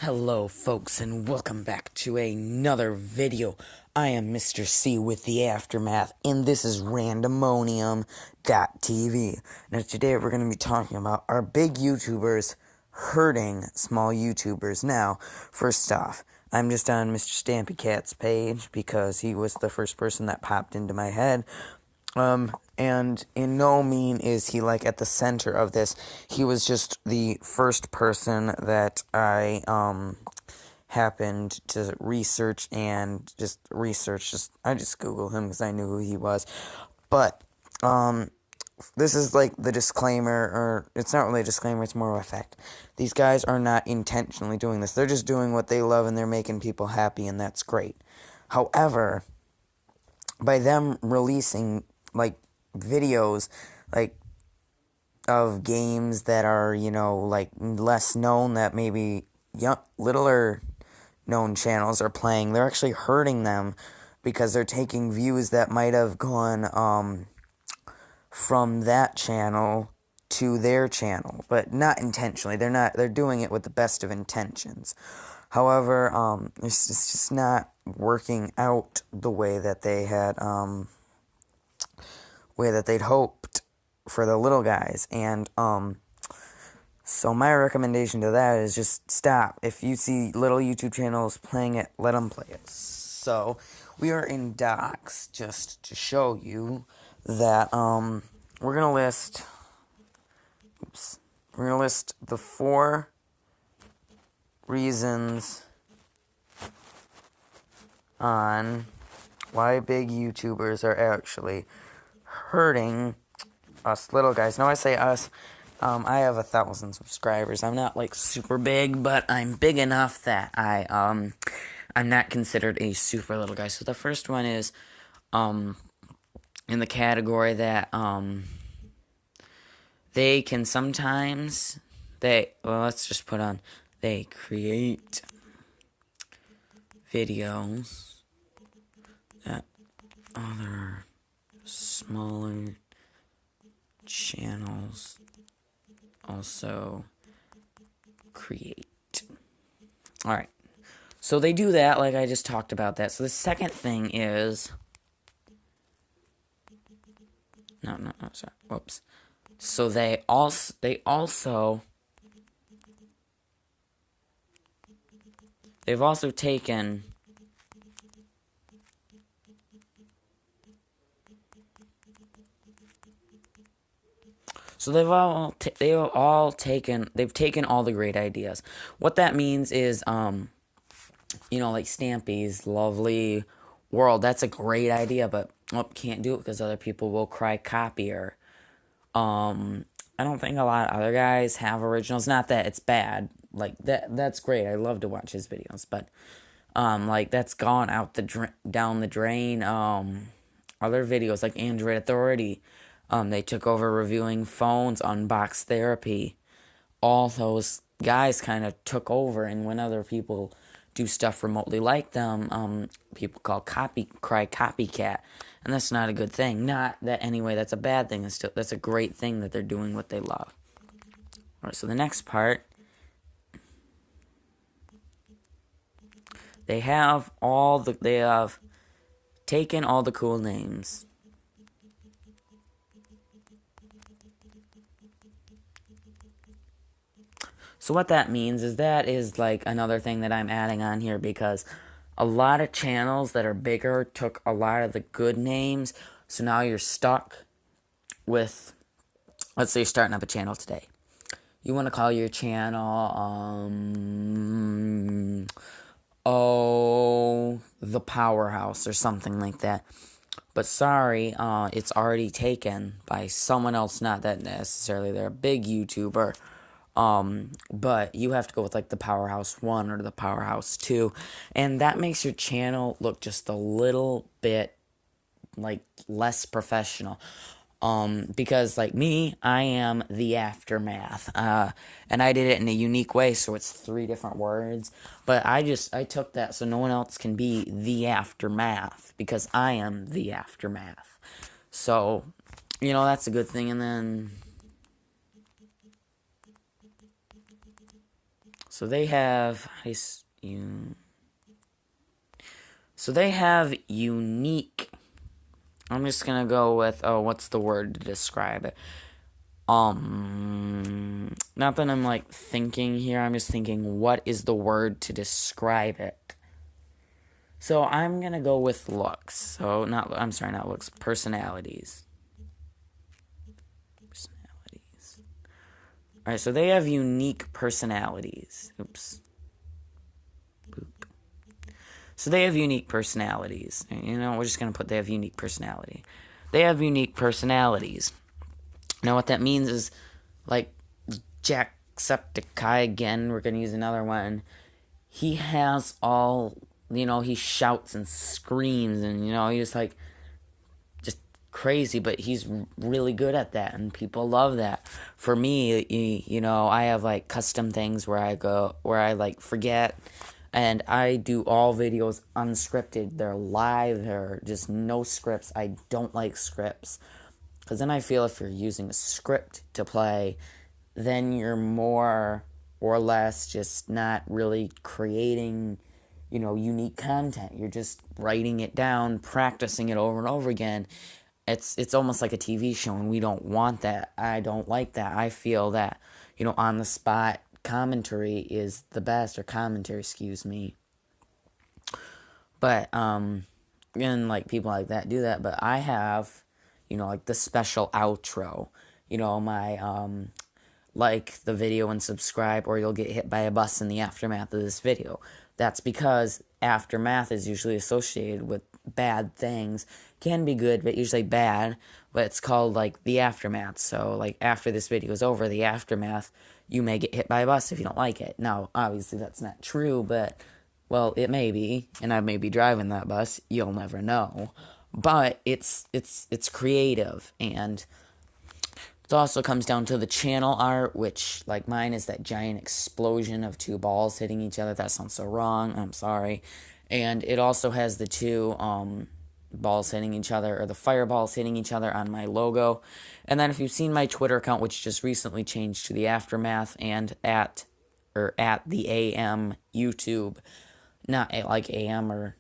Hello folks and welcome back to another video. I am Mr. C with the Aftermath and this is Randomonium.tv. Now today we're going to be talking about our big YouTubers hurting small YouTubers. Now, first off, I'm just on Mr. Stampy Cat's page because he was the first person that popped into my head. And in no mean is he like at the center of this. He was just the first person that I happened to research and I just Googled him because I knew who he was. But this is like the disclaimer, or it's not really a disclaimer, it's more of a fact. These guys are not intentionally doing this. They're just doing what they love and they're making people happy, and that's great. However, by them releasing like videos like of games that are, like less known, that maybe littler known channels are playing, they're actually hurting them because they're taking views that might have gone from that channel to their channel, but not intentionally. They're doing it with the best of intentions. However, it's just not working out the way that they had way that they'd hoped for the little guys. And so my recommendation to that is just stop. If you see little YouTube channels playing it, let them play it. So we are in docs just to show you that we're gonna list the 4 reasons on why big YouTubers are actually hurting us little guys. Now I say us, I have 1,000 subscribers. I'm not like super big, but I'm big enough that I'm not considered a super little guy. So the first one is in the category that they can sometimes let's just put on, they create videos that other smaller channels also create. Alright, so they do that, like I just talked about that. So the second thing is, no, sorry, whoops. So they've also taken they've taken all the great ideas. What that means is, like Stampy's lovely world. That's a great idea, but can't do it because other people will cry copy. Or I don't think a lot of other guys have originals. Not that it's bad. Like that's great. I love to watch his videos, but like that's gone out down the drain. Other videos like Android Authority, they took over reviewing phones, Unbox Therapy. All those guys kind of took over, and when other people do stuff remotely like them, people cry copycat, and that's not a good thing. Not that anyway, that's a bad thing. That's a great thing that they're doing what they love. Alright, so the next part, they have taken all the cool names. So what that means is that is like another thing that I'm adding on here, because a lot of channels that are bigger took a lot of the good names. So now you're stuck with, let's say you're starting up a channel today. You want to call your channel, The Powerhouse or something like that. But sorry, it's already taken by someone else, not that necessarily they're a big YouTuber. But you have to go with like the Powerhouse 1 or the Powerhouse 2, and that makes your channel look just a little bit like less professional. Because like me, I am the Aftermath, and I did it in a unique way, so it's 3 different words, but I took that so no one else can be the Aftermath, because I am the Aftermath. So, that's a good thing. And then So they have unique. I'm just gonna go with what's the word to describe it? Not that I'm like thinking here. I'm just thinking, what is the word to describe it? So I'm gonna go with looks. So not looks. Personalities. All right, so they have unique personalities. Oops. Boop. So they have unique personalities. We're just going to put they have unique personality. They have unique personalities. Now, what that means is, like, Jacksepticeye, again, we're going to use another one. He has he shouts and screams, and, he's like, crazy, but he's really good at that, and people love that. For me, I have like custom things where I like forget, and I do all videos unscripted. They're live, they're just no scripts. I don't like scripts, because then I feel if you're using a script to play, then you're more or less just not really creating unique content. You're just writing it down, practicing it over and over again. It's almost like a TV show, and we don't want that. I don't like that. I feel that, on the spot commentary is the best, or commentary, excuse me. But, and like people like that do that, but I have, like the special outro, my, like the video and subscribe, or you'll get hit by a bus in the aftermath of this video. That's because aftermath is usually associated with bad things. Can be good, but usually bad. But it's called like the aftermath. So like after this video is over, the aftermath, you may get hit by a bus if you don't like it. Now, obviously that's not true, but well, it may be, and I may be driving that bus. You'll never know. But it's creative, and it also comes down to the channel art, which, like mine, is that giant explosion of two balls hitting each other. That sounds so wrong. I'm sorry. And it also has the two balls hitting each other, or the fireballs hitting each other on my logo. And then if you've seen my Twitter account, which just recently changed to the Aftermath, and at the AM YouTube, not like AM or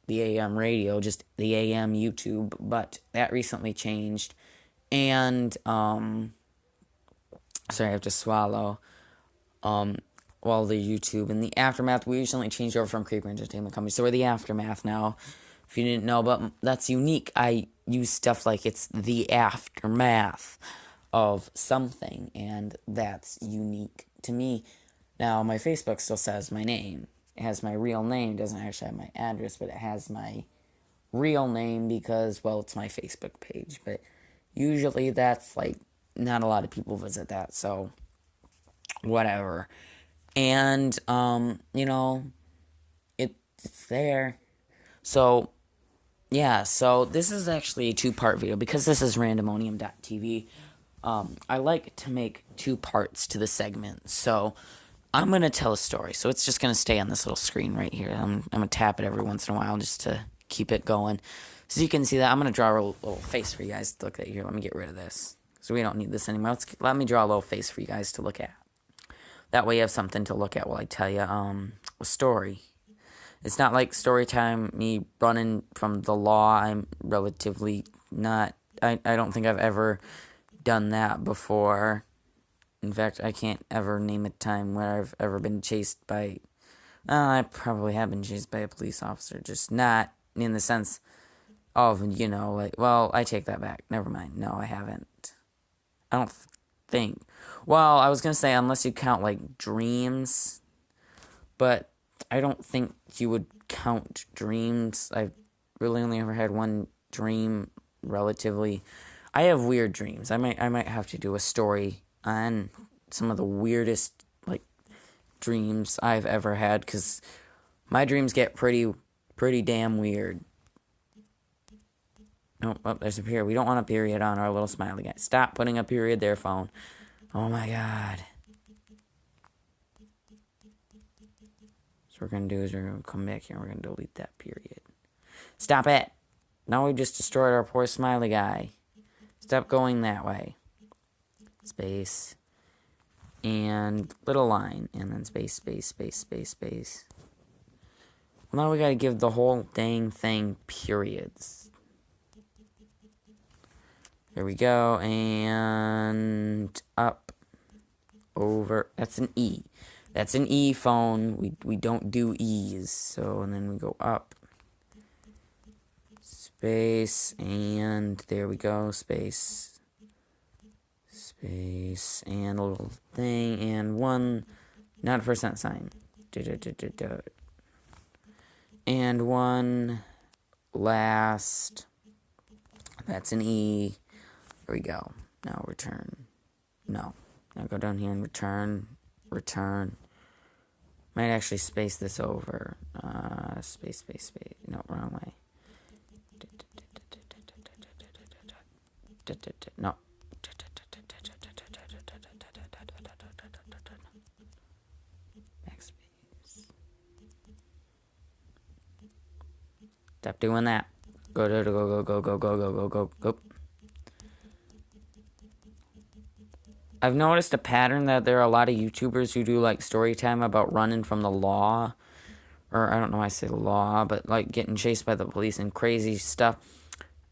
the AM radio, just the AM YouTube, but that recently changed. And, sorry, I have to swallow. The YouTube and the Aftermath, we recently changed over from Creeper Entertainment Company, so we're the Aftermath now, if you didn't know, but that's unique. I use stuff like it's the aftermath of something, and that's unique to me. Now, my Facebook still says my name. It has my real name. It doesn't actually have my address, but it has my real name because, well, it's my Facebook page, but usually that's like, not a lot of people visit that, so whatever. And, it's there. So, yeah, so this is actually a two-part video because this is randomonium.tv. I like to make two parts to the segment, so I'm going to tell a story. So it's just going to stay on this little screen right here. I'm going to tap it every once in a while just to keep it going. So you can see that. I'm going to draw a little face for you guys to look at here. Let me get rid of this, so we don't need this anymore. Let me draw a little face for you guys to look at. That way you have something to look at while I tell you a story. It's not like story time, me running from the law. I'm relatively not... I don't think I've ever done that before. In fact, I can't ever name a time where I've ever been chased by... I probably have been chased by a police officer. Just not in the sense of, I take that back. Never mind. No, I haven't. I don't think. Well, I was going to say, unless you count, like, dreams. But I don't think you would count dreams. I've really only ever had one dream, relatively. I have weird dreams. I might have to do a story on some of the weirdest, like, dreams I've ever had, because my dreams get pretty damn weird. Oh, there's a period. We don't want a period on our little smiley guy. Stop putting a period there, phone. Oh my god. So what we're going to do is we're going to come back here and we're going to delete that period. Stop it. Now we just destroyed our poor smiley guy. Stop going that way. Space. and little line, and then space, space, space, space, space. Well, now we gotta give the whole dang thing periods. There we go, and up, over, that's an E. That's an E phone, we don't do E's, so, and then we go up, space, and there we go, space, space, and a little thing, and one, not a percent sign, and one last, that's an E, there we go, now return, no, now go down here and return, might actually space this over, space, space, space, no, wrong way, no, backspace, stop doing that, go, go, go, go, go, go, go, go, go, go. I've noticed a pattern that there are a lot of YouTubers who do like story time about running from the law, or I don't know why I say law, but like getting chased by the police and crazy stuff.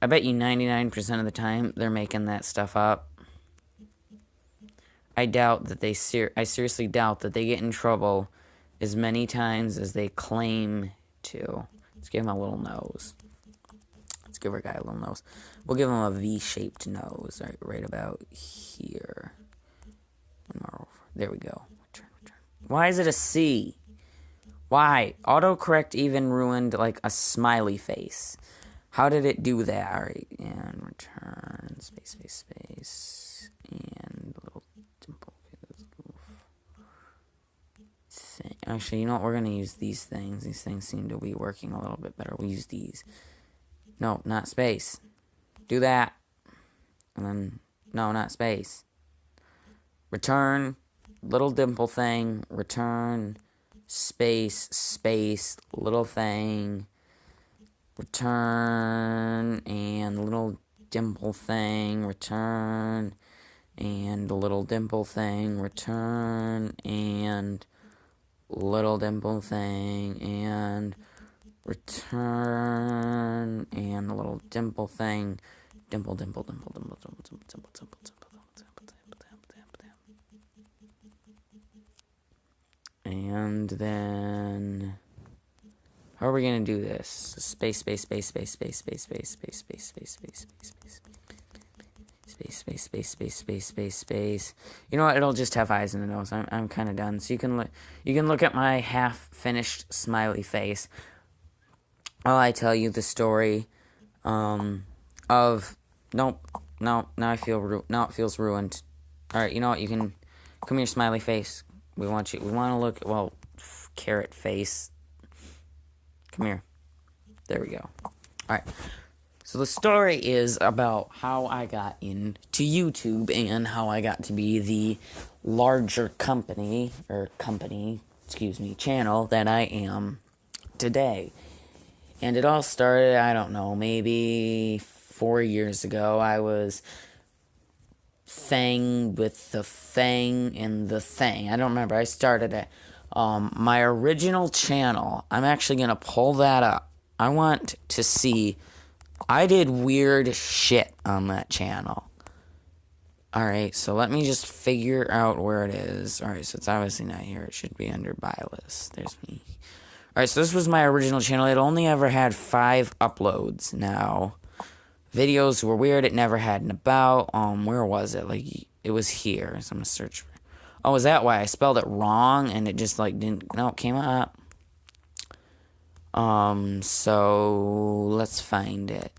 I bet you 99% of the time they're making that stuff up. I doubt that I seriously doubt that they get in trouble as many times as they claim to. Let's give him a little nose. Let's give our guy a little nose. We'll give him a V-shaped nose, right about here. One more over. There we go. Return. Why is it a C? Why? Autocorrect even ruined like a smiley face. How did it do that? Alright, and return. Space, space, space. And a little dimple. Actually, you know what? We're going to use these things. These things seem to be working a little bit better. We'll use these. No, not space. Do that. And then, no, not space. Return, little dimple thing, return, space, space, little thing, return, and little dimple thing, return, and little dimple thing, return, and little dimple thing, and return, and a little dimple thing, dimple, dimple, dimple, dimple, dimple, dimple, dimple, dimple, dimple. And then, how are we gonna do this? Space, space, space, space, space, space, space, space, space, space, space, space, space, space, space, space, space, space, space, space. You know what? It'll just have eyes in the nose. I'm kind of done. So you can look at my half-finished smiley face while I tell you the story of no. Now I feel now it feels ruined. All right, you know what? You can come here, smiley face. We want to look, well, carrot face. Come here. There we go. Alright. So the story is about how I got into YouTube and how I got to be the larger channel that I am today. And it all started, I don't know, maybe 4 years ago. I was Fang with the Fang and the Thing. I don't remember. I started it. My original channel, I'm actually going to pull that up. I want to see. I did weird shit on that channel. Alright, so let me just figure out where it is. Alright, so it's obviously not here. It should be under buy list. There's me. Alright, so this was my original channel. It only ever had 5 uploads now. Videos were weird. It never had an about. Where was it? Like, it was here. So I'm gonna search for it. Oh, is that why I spelled it wrong and it just like didn't? No, it came up. So let's find it.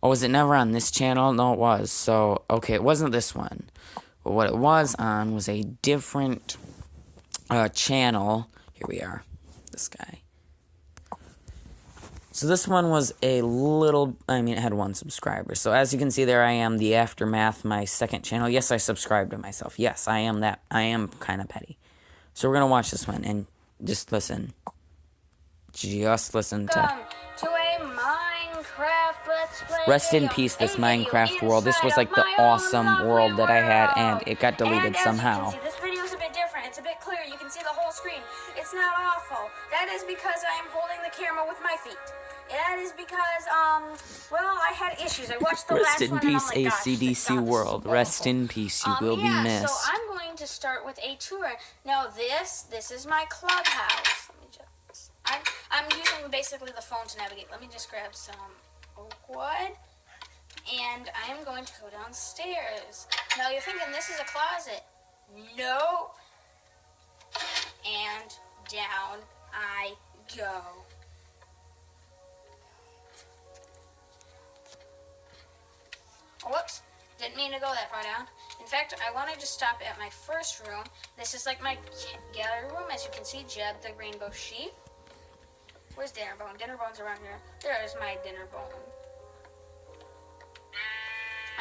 Oh, was it never on this channel? No, it was. So okay, it wasn't this one. But what it was on was a different channel. Here we are. This guy. So this one was a little, it had 1 subscriber. So as you can see there, I am the Aftermath, my second channel. Yes, I subscribed to myself. Yes, I am that. I am kind of petty. So we're going to watch this one and just listen. Just listen to... Welcome to a Minecraft Rest in peace, this Minecraft world. This was like the awesome world that I had, and it got deleted somehow. This video is a bit different. It's a bit clearer. You can see the whole screen. It's not awful. That is because I am holding the camera with my feet. That is because, well, I had issues. I watched the last one. Rest in peace, AC/DC world. Rest in peace. You will be missed. So I'm going to start with a tour. Now this is my clubhouse. Let me just, I'm using basically the phone to navigate. Let me just grab some oak wood. And I am going to go downstairs. Now you're thinking this is a closet. No. And down I go. Whoops, didn't mean to go that far down. In fact, I wanted to stop at my first room. This is like my gallery room. As you can see, Jeb the rainbow sheep. Where's Dinnerbone? Dinnerbone's around here. There's my Dinnerbone.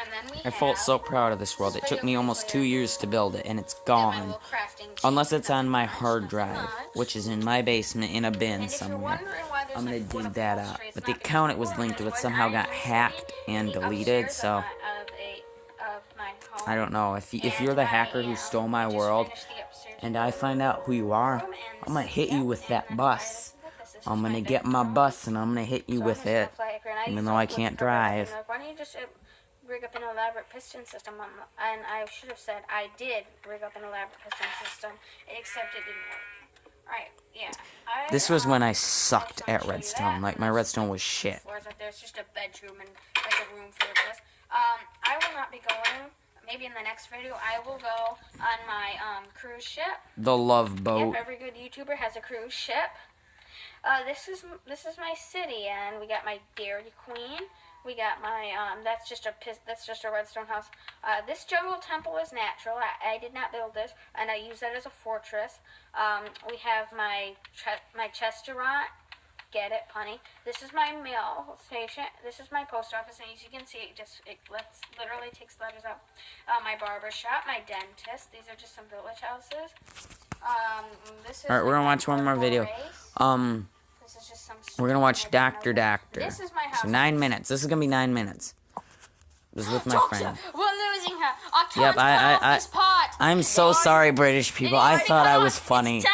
And then I felt so proud of this world. It took me almost 2 years to build it, and it's gone. Unless it's on my hard drive, which is in my basement in a bin somewhere. I'm gonna dig that out. But the account it was linked to, it somehow got hacked and deleted, so I don't know. If you're the hacker who stole my world, and I find out who you are, I'm gonna hit you with that bus. I'm gonna get my bus, and I'm gonna hit you with it, even though I can't drive. Why don't you just rig up an elaborate piston system? And I should have said I did rig up an elaborate piston system, except it didn't work. Alright, yeah. This was when I sucked at redstone. Like, my redstone was shit. There's just a bedroom and like a room full of this. I will not be going. Maybe in the next video, I will go on my cruise ship. The Love Boat. Yep, every good YouTuber has a cruise ship. This is my city, and we got my Dairy Queen. We got my that's just a redstone house. This jungle temple is natural. I did not build this, and I use that as a fortress. We have my chesterant. Get it, punny. This is my mail station. This is my post office, and as you can see, it literally takes letters out. My barber shop, my dentist. These are just some village houses. This is Alright, we're gonna watch one more video. This is just some We're gonna watch Dr. Doctor. This is my house. So 9 minutes. This is gonna be 9 minutes. This is with my friend. We're losing her. Yep, I'm so sorry, British people. I thought I was funny.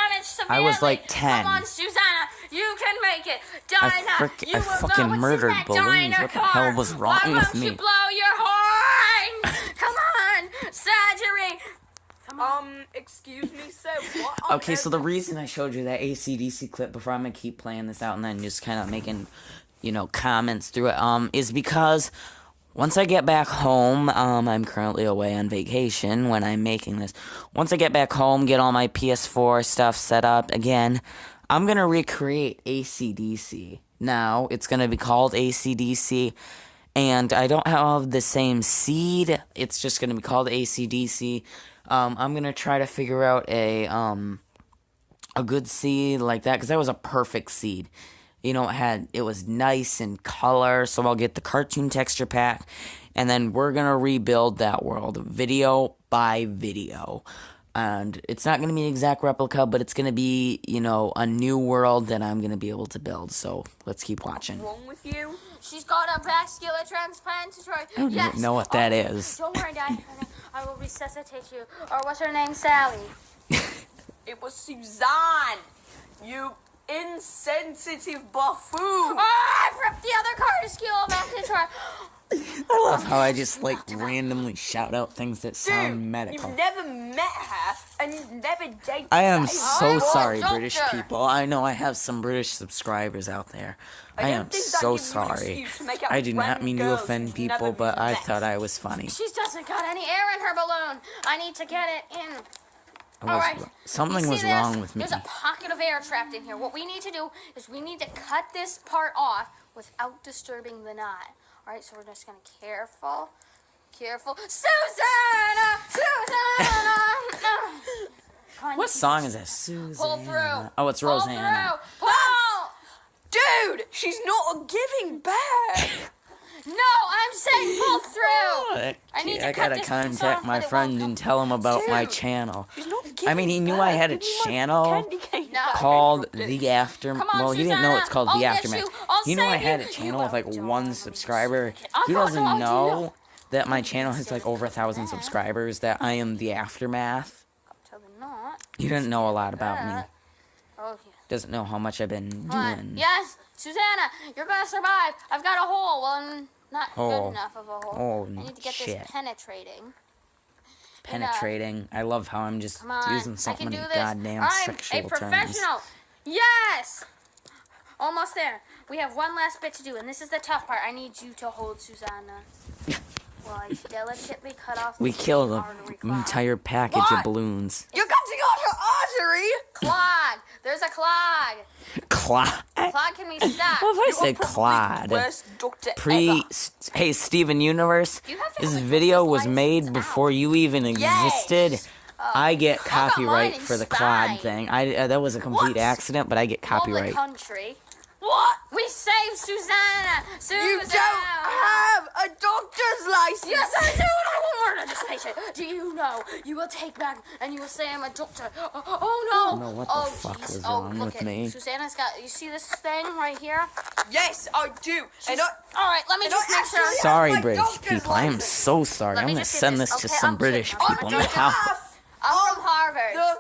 I was like 10. Come on, Susanna, you can make it. Dinah, I fucking murdered balloons. What the hell was wrong with me? Why won't you blow your horn? Come on, Surgery. Excuse me, sir, what? Okay, so the reason I showed you that AC/DC clip before, I'm gonna keep playing this out and then just kind of making, comments through it, is because once I get back home, I'm currently away on vacation when I'm making this. Once I get back home, get all my PS4 stuff set up again, I'm gonna recreate AC/DC. Now, it's gonna be called AC/DC, and I don't have the same seed. It's just gonna be called AC/DC. I'm gonna try to figure out a good seed like that, because that was a perfect seed. It was nice in color, so I'll get the cartoon texture pack, and then we're gonna rebuild that world, video by video. And it's not gonna be an exact replica, but it's gonna be, a new world that I'm gonna be able to build, so let's keep watching. What's wrong with you? She's got a vascular transplant. I don't even know what that is. Don't worry, Dad. I will resuscitate you. Or what's her name, Sally? It was Suzanne. You insensitive buffoon. I ripped the other car to steal a message for her. I love how I just, randomly shout out things that sound medical. You've never met her, and you've never dated I am her. so sorry, doctor. British people. I know I have some British subscribers out there. I am so sorry. I do not mean to offend people, but I thought I was funny. She doesn't got any air in her balloon. I need to get it in. Something was wrong with me. There's a pocket of air trapped in here. What we need to do is we need to cut this part off without disturbing the knot. Alright, so we're just gonna careful. Susanna! What song is that? Susanna. Pull through. Oh, it's Rosanna. Pull! Dude, she's not giving back. No, I'm saying pull through. I need to cut gotta this piece contact off, my but it friend won't and tell him about my Dude, channel. She's not I mean, he knew I had a channel. Candy cane. No. called The After. Come on, Well, he didn't know it's called Susanna, The I'll get Aftermath. you. I'll You know I save had you. a You channel with like don't 1 subscriber. I've He got doesn't no idea. know that my channel has like over 1,000 that. subscribers. That I am The Aftermath. Totally not. He doesn't know a lot about me. That. Oh, yeah. Doesn't know how much I've been Come on. doing. Yes, Susanna, you're gonna survive. I've got a hole. Well, not Hole. good enough of a hole. Oh, I need to get shit. this penetrating. Penetrating. I love how I'm just Come on, using so I can many do this. goddamn I'm sexual a terms. professional. Yes. Almost there. We have one last bit to do, and this is the tough part. I need you to hold Susanna. Well, I delicately cut off. We the killed artery an clog. entire package What? of balloons. You're cutting out her artery. Clog. There's a clog. Clod. Clog can be stopped. Well, if I You're said probably Clod. the worst doctor Hey, ever. Steven Universe, You have to this have a video doctor's was license made out. before you even existed. I get got mine copyright in for the Stein. Clod thing. That was a complete What? accident, but I get All the copyright. country. What? We saved Susanna. You don't have a doctor's license. Yes, I do. And I will murder this patient. Do you know? You will take back and you will say I'm a doctor. Oh no. I don't know what the fuck jeez. was Oh, wrong look with at me. Susanna's got. You see this thing right here? Yes, I do. And All right, let me And just I make sure. actually- Sorry, my British doctor's people. I am license. so sorry. Let I'm me gonna just do send this. this to Okay, some I'm British kidding. people on now. behalf I'm from Harvard.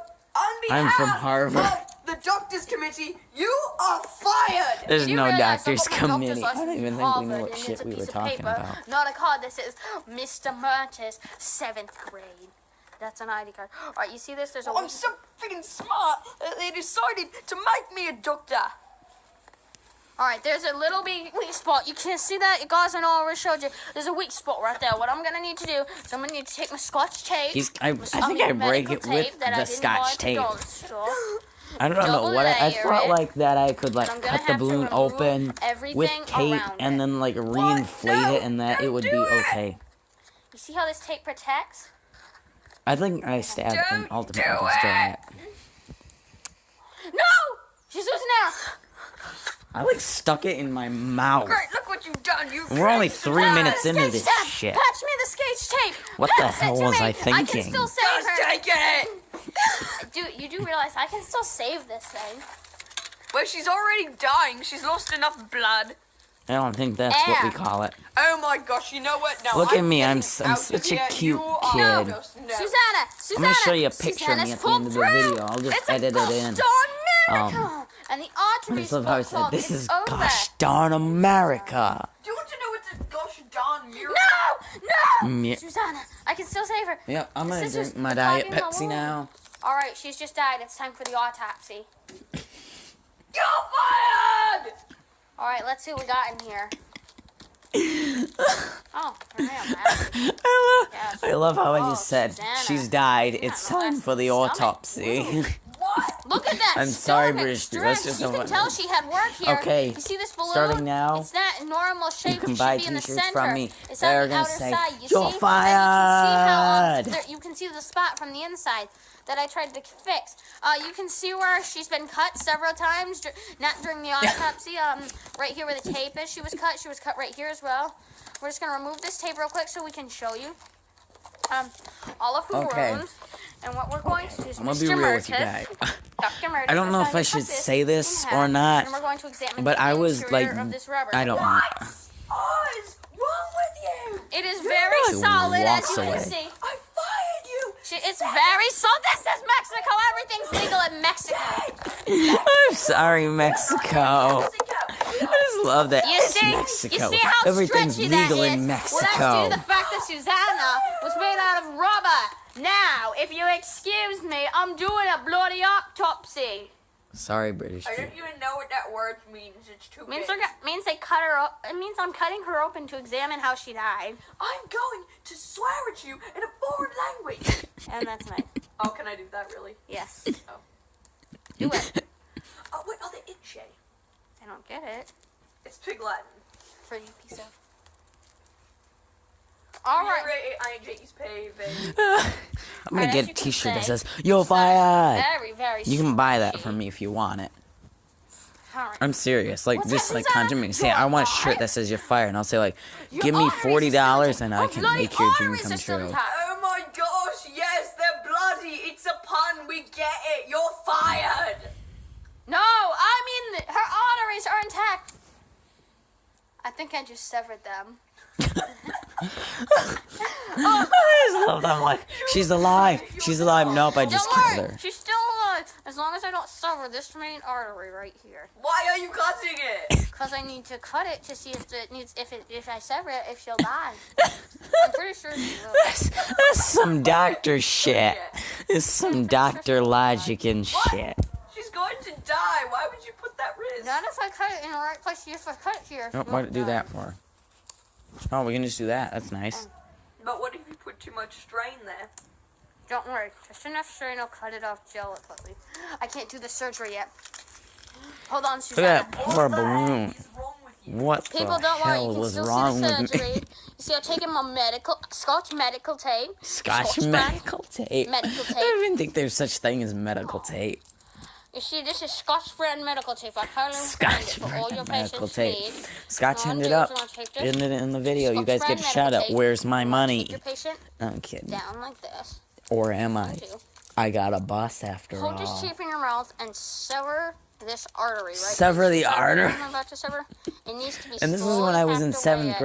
I'm from Harvard. Of the doctors committee, you are fired. There's You no realize I doctors put my doctor's committee. I license don't even in think we know Harvard, what and shit it's a we were piece of talking paper, about. Not a card that says Mr. Mertis, 7th grade. That's an ID card. All right, you see this? There's a. I'm so freaking smart that they decided to make me a doctor. All right, there's a little weak spot. You can't see that, guys. I know I already showed you. There's a weak spot right there. What I'm gonna need to do is I'm gonna need to take my Scotch tape. I think I break it with the Scotch tape. I don't know Double what I layer thought it. like that I could like I'm gonna cut the have to balloon remove open everything with tape around and it. then like reinflate No, it and that it don't would be do it. okay. You see how this tape protects? I think I stabbed an Don't ultimate do destroy it. No! She's losing now. I like stuck it in my mouth. Great, look what you've done. You. We're only 3 minutes into Skate this tape. shit. Patch me the skate tape. What the Pass it hell to was me. I I can thinking? still save Just her. take it. You do realize I can still save this thing. Well, she's already dying. She's lost enough blood. I don't think that's what we And- call it. Oh my gosh, you know what? No, Look at I'm me, I'm getting I'm out such of a here. cute You are kid. just- no. Susanna, I'm gonna show you a picture of me Susanna's at the end of the pulled through. video. I'll just It's a edit it in. gosh darn miracle. And the I arteries just love how I said, this is over. gosh darn America. Do you want to know what's a gosh darn miracle? No! Me- Susanna, I can still save her. Yep, I'm gonna This is drink my the Diet clog in my Pepsi wound. now. All right, she's just died. It's time for the autopsy. You're fired! All right, let's see what we got in here. Oh, here I am. Yes. I love how I Oh, just said, Susanna. she's died, Yeah, it's no, time that's for the stomach. autopsy. What? Look at that. I'm sorry, stomach British dude, that's stretch. just You a can one- tell she had work here. Okay, You see this balloon? starting now, It's not in normal shape. you can It buy should be in the t-shirts center. from me. It's They're on the gonna outer say, side. You "You're see? fired." You can see the spot from the inside that I tried to fix. You can see where she's been cut several times. Not during the autopsy. Right here where the tape is, she was cut. She was cut right here as well. We're just gonna remove this tape real quick so we can show you. All of her Okay. wounds. And what we're going to do is I'm gonna be Mr. real with you Mertis, guys. Dr. Mertis I don't know is if going I to should cut this say this in or half, not, and we're going to examine but the I was interior like, of this rubber. I don't know. What is wrong with you? It is He very solid, as walks you away. can see. I fired you. It's very solid. This is Mexico. Everything's legal in Mexico. I'm sorry, Mexico. I just love that. You It's see? Mexico. You see how Everything's stretchy legal that in is? Mexico. Well, that's due to the fact that Susanna was made out of rubber. Now, if you excuse me, I'm doing a bloody autopsy. Sorry, British I people. don't even know what that word means. It's too Means big. means they cut her up. It means I'm cutting her open to examine how she died. I'm going to swear at you in a foreign language. And that's nice. Oh, can I do that really? Yes. Oh. Do it. Oh, wait, are they itchy? I don't get it. It's Pig Latin. For you piece of. All right. I'm gonna Alright, get as a you can t-shirt that say, says, "You're fired." Very, very. You can buy that stretchy. from me if you want it. All right. I'm serious. Like, What's just that, like Susanna? contact me and say, You're I want a fired. shirt that says you're fired. And I'll say, like, Your give me arteries are $40 still and I intact. can Bloody make your dream arteries come are still true. intact. Oh my gosh, yes, they're bloody. It's a pun. We get it. You're fired. I think I just severed them. I just love that. I'm like, she's alive. She's alive. Nope, I just Don't killed worry, her. she's still alive. As long as I don't sever this main artery right here. Why are you cutting it? Because I need to cut it to see if it needs, if I sever it, if she'll die. I'm pretty sure she will. That's some doctor shit. It's some doctor logic and shit. She's going to die. Why would you put that risk? Not if I cut it in the right place. If I cut it here. Oh, why did do that for? Oh, we can just do that. That's nice. But what if you put too much strain there? Don't worry. Just enough strain, I'll cut it off delicately. I can't do the surgery yet. Hold on, Look Susanna. at that poor balloon. What's wrong with you? What People, the don't worry. hell You can was still wrong see the with surgery. me? You see, I'm taking my Scotch medical tape. Scotch brand medical tape. medical tape. I don't even think there's such thing as medical tape. You see, this is Scotch brand medical tape. I highly recommend it Scotch for all your brand medical patients tape. need. Scotch All I'm ended doing up is I'm gonna take this in the video. You Scotch guys get a brand shout medical out. tape. Where's my I'm gonna money? take your patient I'm kidding. down like this. Or am I? Too. I got a bus after Hold this all. tape in your mouth and sever this artery right Sever here. the See that artery? I'm about to sever? It needs to be And this is slowly when I was in hacked away 7th at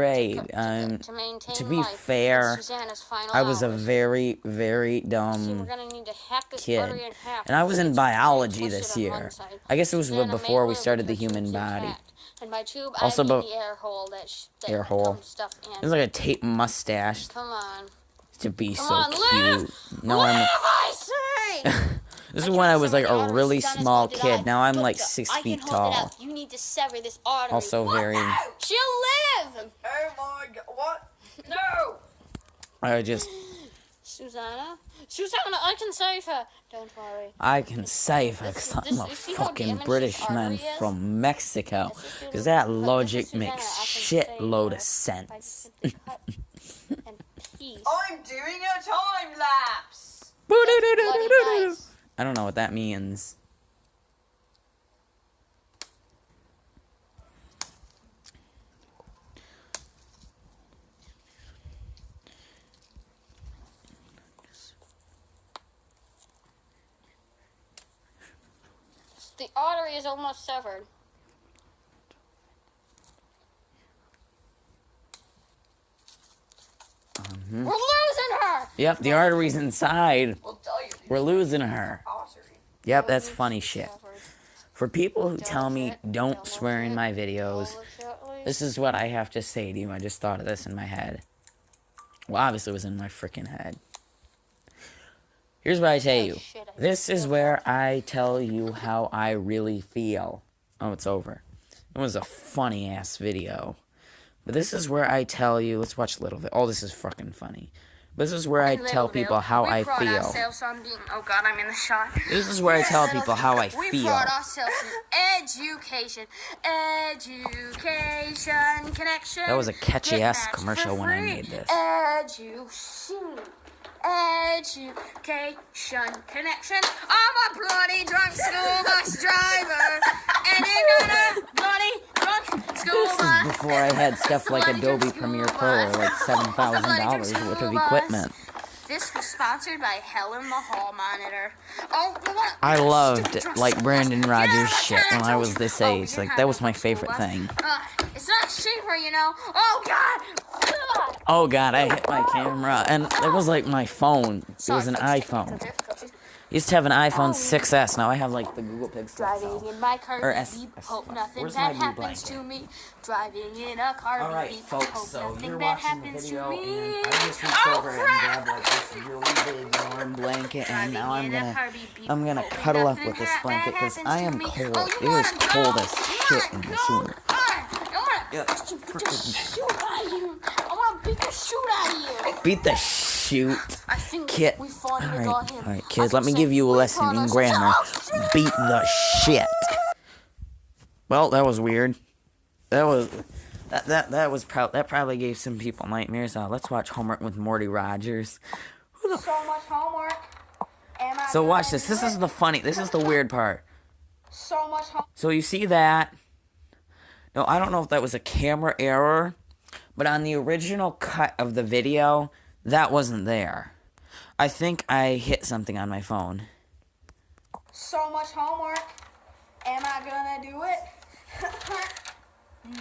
grade. to maintain To be life fair, in Susanna's final I was a hours. very, very See, we're dumb gonna need to hack this kid. artery in half. And I was in It's biology twisted this on year. one side. I guess it was Susanna before we may started the live with her human tubes body. intact. And by tube, Also, I mean but- the air hole that Air hole. stuff in. It was like a tape mustache Come on. to be Come so on, cute. live! No, live, I'm. I say! This is I when can't I was like sever the a artery. really Susanna's small going to die. kid. Now I'm like Doctor, 6 I feet can hold it tall. out. You need to sever this artery. Also very. She'll live! Oh my god. What? No! I just. Susanna, I can save her. Don't worry. I can save her because I'm a you see how fucking damaged British this man artery is? from Mexico. This is Because that but this is logic Susanna. makes I can shitload of save her. If I sense. just hit the cut and peace. I'm doing a time lapse! Bloody nice. I don't know what that means. The artery is almost severed. We're losing her! Yep, the artery's inside. We'll tell you. We're losing her. Artery. Yep, that's funny shit. Severed. For people who tell me Delicate, don't swear in my delicate, videos, delicately. this is what I have to say to you. I just thought of this in my head. Well, obviously it was in my freaking head. Here's what I tell you. Shit, I This is where I tell you how I really feel. Oh, it's over. It was a funny ass video. But this is where I tell you, let's watch a little bit. Oh, this is fucking funny. This is where I tell people how I feel. Oh god, I'm in the shot. This is where I tell people how I We feel. brought ourselves some education. Education connection. That was a catchy ass Get matched commercial for when I free. made this. Education connection. I'm a bloody drunk school bus driver. And you're gonna bloody drunk school This is bus. before I had stuff like Adobe Premiere Pro or like $7,000 worth of equipment. This was sponsored by Helen the Hall Monitor. Oh, what? I loved like Brandon Rogers shit when I was this age. Like that was my favorite thing. It's not cheaper, you know. Oh God! God. Oh god, I hit my camera and it was like my phone. It was an iPhone. I used to have an iPhone 6S. Now I have like the Google Pixel. Driving in my car, Or beep, S- beep, hope nothing Where's bad my blue happens blanket? to me. Driving in a car, beep, Alright, beep, folks, hope so nothing you're bad watching the happens video to me. and I just reached over and grabbed like this really big warm blanket and now I'm gonna cuddle up with this blanket because I am cold. Oh, It is cold as shit in this room. Yeah, I want to beat the shoot out of you. beat the shoot. I think Kid. we finally got him. Alright, kids, let me give you a lesson in grammar. Beat the shit. Well, that was weird. That probably gave some people nightmares. Let's watch Homework with Morty Rogers. So much homework. Am I So gonna watch this. do This is it? the weird part. So much homework. So you see that? No, I don't know if that was a camera error, but on the original cut of the video, that wasn't there. I think I hit something on my phone. So much homework. Am I gonna do it?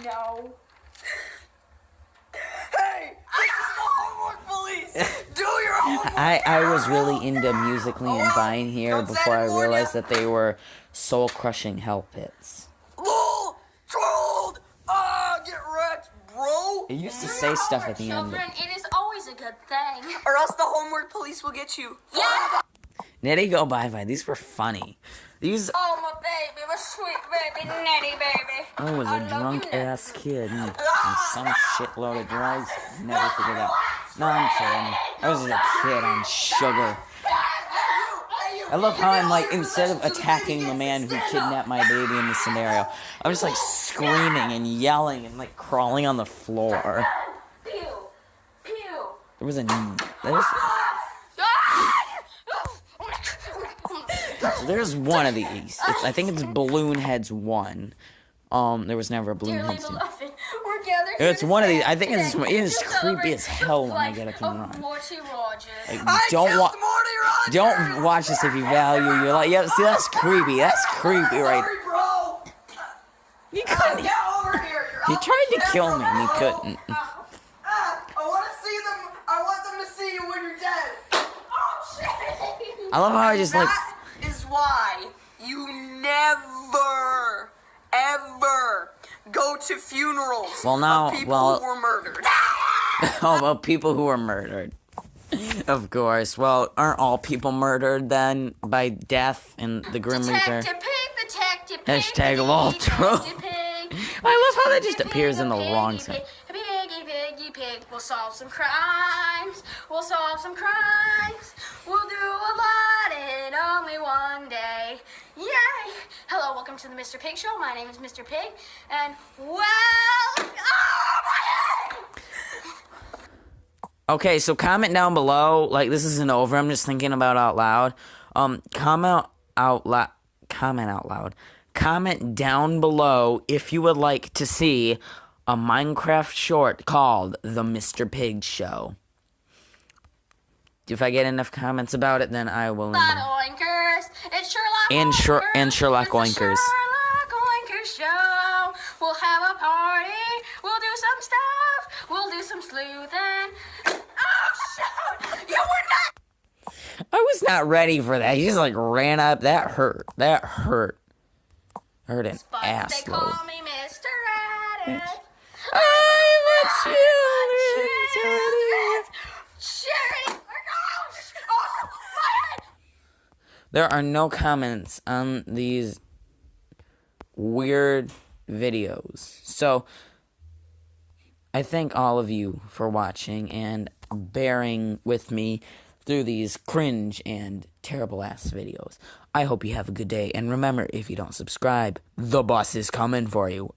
No. police. Do your homework. I was really into Musical.ly and Vine here Don't before I say it, realized Warnia. that they were soul-crushing hell pits. LOL. Trolled. Ah, get wrecked, bro. It used to say stuff at the end. Children, it is always a good thing. Or else the homework police will get you. Yeah. Nitty Go Bye Bye. These were funny. These. Oh, my baby, my sweet baby, Nettie baby. I was a drunk ass kid and some shitload of drugs. Never figured out. No, I'm kidding. I was a kid on sugar. I love how I'm like, instead of attacking the man who kidnapped my baby in this scenario, I'm just like screaming and yelling and like crawling on the floor. Pew, pew. There was a. There's one of these. I think it's Balloon Heads 1. There was never a Balloon Dearly Heads 2. beloved, we're gathered here It's to one of these. stand I think it's today it is to creepy celebrate as hell the when I life get it to of run. Morty Rogers. Like, I don't killed watch. Morty Rogers. Don't watch this if you value your life. Yeah, see, that's creepy. That's creepy, right? Sorry, bro. You couldn't. Get over here. You tried to kill me and you couldn't. I want to see them. I want them to see you when you're dead. Oh, shit. I love how I just like. That is why you never, ever go to funerals Well, now- of people well- who were murdered. Oh, well, people who were murdered. Of course. Well, aren't all people murdered then by death and the Grim Reaper? Detective Pig, Detective Pig. Hashtag lol troll. Detective Pig. I love how that just appears in the wrong Piggy, side. Piggy, piggy, pig. We'll solve some crimes. We'll solve some crimes. We'll do a lot in only one day. Yay! Hello, welcome to the Mr. Pig Show. My name is Mr. Pig, and well, oh my head! Okay, so comment down below. Like, this isn't over. I'm just thinking about out loud. Comment out loud. Comment out loud. Comment down below if you would like to see a Minecraft short called The Mr. Pig Show. If I get enough comments about it, then I will. Oinkers. It's Sherlock And Oinkers. Sherlock It's the Oinkers. Sherlock Oinkers show. We'll have a party. We'll do some stuff. We'll do some sleuthing. Oh, shoot! You were not. I was not ready for that. He just like ran up. That hurt. That hurt. Hurt an But ass they load. call me Mr. Addict. I'm a children's Charity. Oh, my head. There are no comments on these weird videos. So, I thank all of you for watching and bearing with me through these cringe and terrible ass videos. I hope you have a good day. And remember, if you don't subscribe, the bus is coming for you.